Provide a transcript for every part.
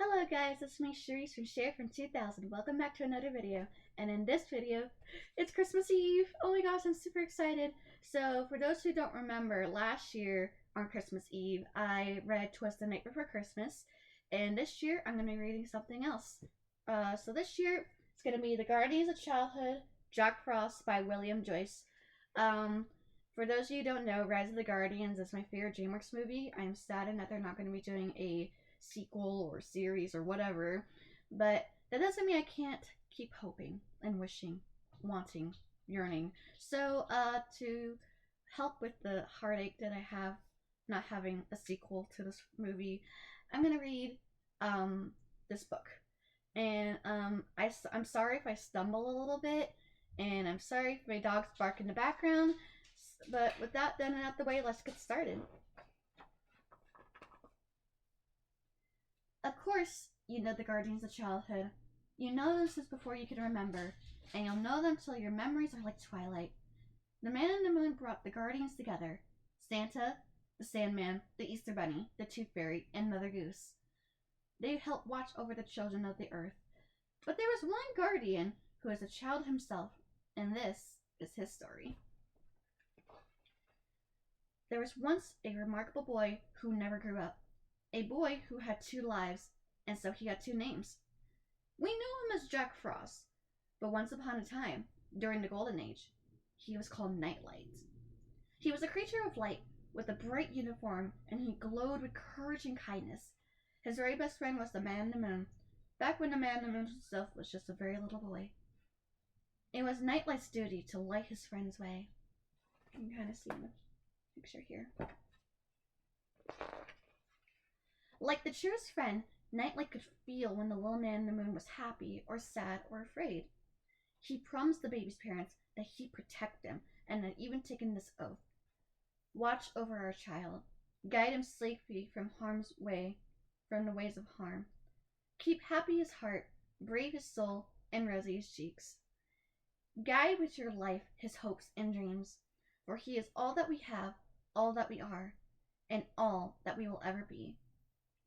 Hello guys, it's me Sher from Sher from 2000. Welcome back to another video. And in this video, it's Christmas Eve. Oh my gosh, I'm super excited. So for those who don't remember, last year on Christmas Eve, I read Twist the Night Before Christmas. And this year, I'm going to be reading something else. So this year, it's going to be The Guardians of Childhood, Jack Frost by William Joyce. For those of you who don't know, Rise of the Guardians is my favorite Dreamworks movie. I'm saddened that they're not going to be doing a sequel or series or whatever, but that doesn't mean I can't keep hoping and wishing, wanting, yearning. So to help with the heartache that I have not having a sequel to this movie, I'm gonna read this book. And I'm sorry if I stumble a little bit, and I'm sorry if my dogs bark in the background, but with that done and out the way, let's get started. Of course, you know the Guardians of Childhood. You know them since before you can remember, and you'll know them till your memories are like twilight. The Man in the Moon brought the Guardians together. Santa, the Sandman, the Easter Bunny, the Tooth Fairy, and Mother Goose. They helped watch over the children of the earth. But there was one Guardian who is a child himself, and this is his story. There was once a remarkable boy who never grew up. A boy who had two lives, and so he got two names. We know him as Jack Frost, but once upon a time, during the Golden Age, he was called Nightlight. He was a creature of light with a bright uniform, and he glowed with courage and kindness. His very best friend was the Man in the Moon, back when the Man in the Moon himself was just a very little boy. It was Nightlight's duty to light his friend's way. You can kind of see in the picture here. Like the truest friend, Nightlight could feel when the little Man in the Moon was happy or sad or afraid. He promised the baby's parents that he'd protect them, and had even taken this oath. Watch over our child. Guide him safely from harm's way, from the ways of harm. Keep happy his heart, brave his soul, and rosy his cheeks. Guide with your life his hopes and dreams, for he is all that we have, all that we are, and all that we will ever be.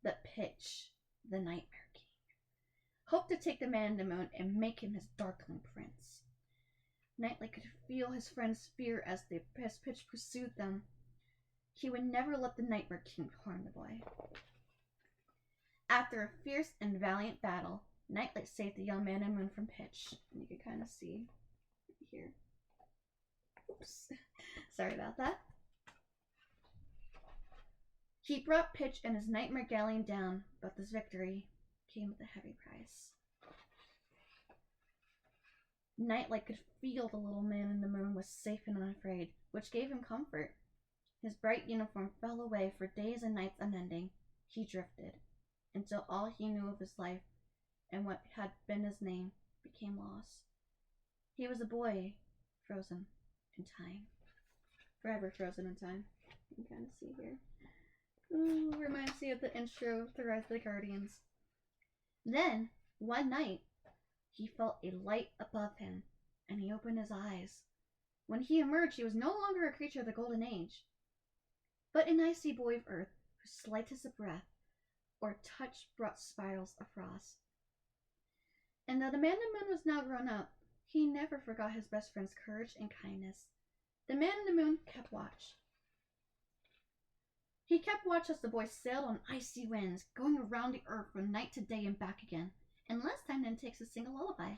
But Pitch, the Nightmare King, hoped to take the Man in the Moon and make him his darkling prince. Nightlight could feel his friend's fear as Pitch pursued them. He would never let the Nightmare King harm the boy. After a fierce and valiant battle, Nightlight saved the young Man in the Moon from Pitch. And you can kind of see here. Oops. Sorry about that. He brought Pitch and his nightmare galleon down, but this victory came with a heavy price. Nightlight could feel the little Man in the Moon was safe and unafraid, which gave him comfort. His bright uniform fell away for days and nights unending. He drifted, until all he knew of his life, and what had been his name, became lost. He was a boy, frozen in time. Forever frozen in time. You can kind of see here. Ooh, reminds me of the intro of The Rise of the Guardians. Then, one night, he felt a light above him, and he opened his eyes. When he emerged, he was no longer a creature of the Golden Age, but an icy boy of Earth whose slightest of breath or touch brought spirals of frost. And though the Man in the Moon was now grown up, he never forgot his best friend's courage and kindness. The Man in the Moon kept watch. He kept watch as the boy sailed on icy winds, going around the earth from night to day and back again, and last time didn't take a single lullaby.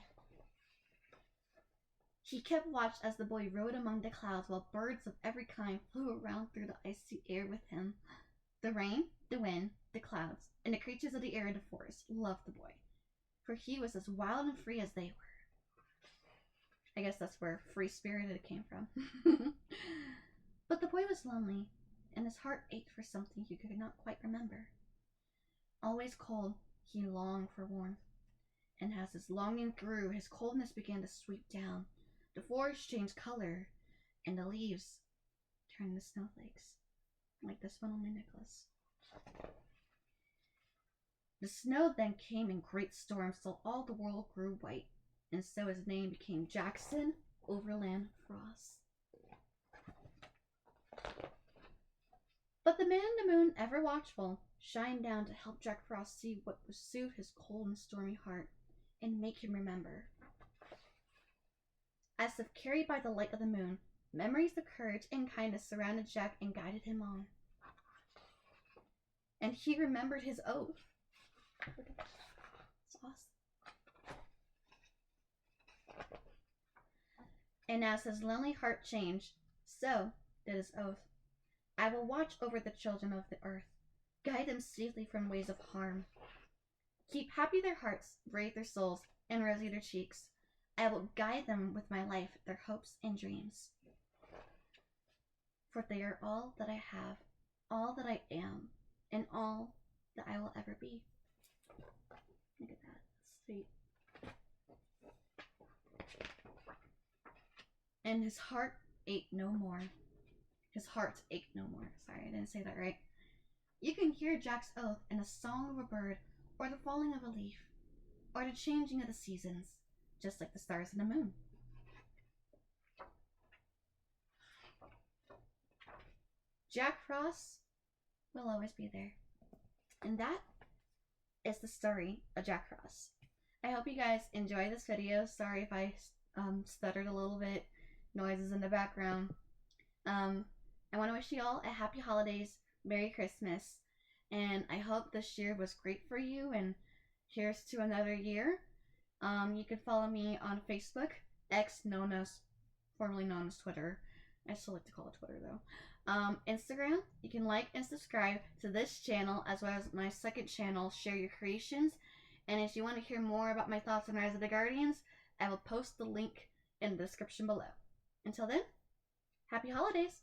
He kept watch as the boy rode among the clouds while birds of every kind flew around through the icy air with him. The rain, the wind, the clouds, and the creatures of the air and the forest loved the boy, for he was as wild and free as they were. I guess that's where free-spirited came from. But the boy was lonely, and his heart ached for something he could not quite remember. Always cold, he longed for warmth, and as his longing grew, his coldness began to sweep down. The forest changed color, and the leaves turned into snowflakes, like this one on my necklace. The snow then came in great storms till all the world grew white, and so his name became Jackson Overland Frost. But the Man in the Moon, ever watchful, shine down to help Jack Frost see what would soothe his cold and stormy heart and make him remember. As if carried by the light of the moon, memories of courage and kindness surrounded Jack and guided him on. And he remembered his oath. It's awesome. And as his lonely heart changed, so did his oath. I will watch over the children of the earth, guide them safely from ways of harm. Keep happy their hearts, brave their souls, and rosy their cheeks. I will guide them with my life, their hopes and dreams. For they are all that I have, all that I am, and all that I will ever be. Look at that. Sweet. And his heart ached no more. His heart ached no more. Sorry, I didn't say that right. You can hear Jack's oath in the song of a bird, or the falling of a leaf, or the changing of the seasons, just like the stars and the moon. Jack Frost will always be there. And that is the story of Jack Frost. I hope you guys enjoy this video. Sorry if I stuttered a little bit. Noises in the background. I want to wish you all a happy holidays, Merry Christmas, and I hope this year was great for you, and here's to another year. You can follow me on Facebook, X, formerly known as Twitter. I still like to call it Twitter though. Instagram, you can like and subscribe to this channel as well as my second channel, Share Your Creations. And if you want to hear more about my thoughts on Rise of the Guardians, I will post the link in the description below. Until then, happy holidays!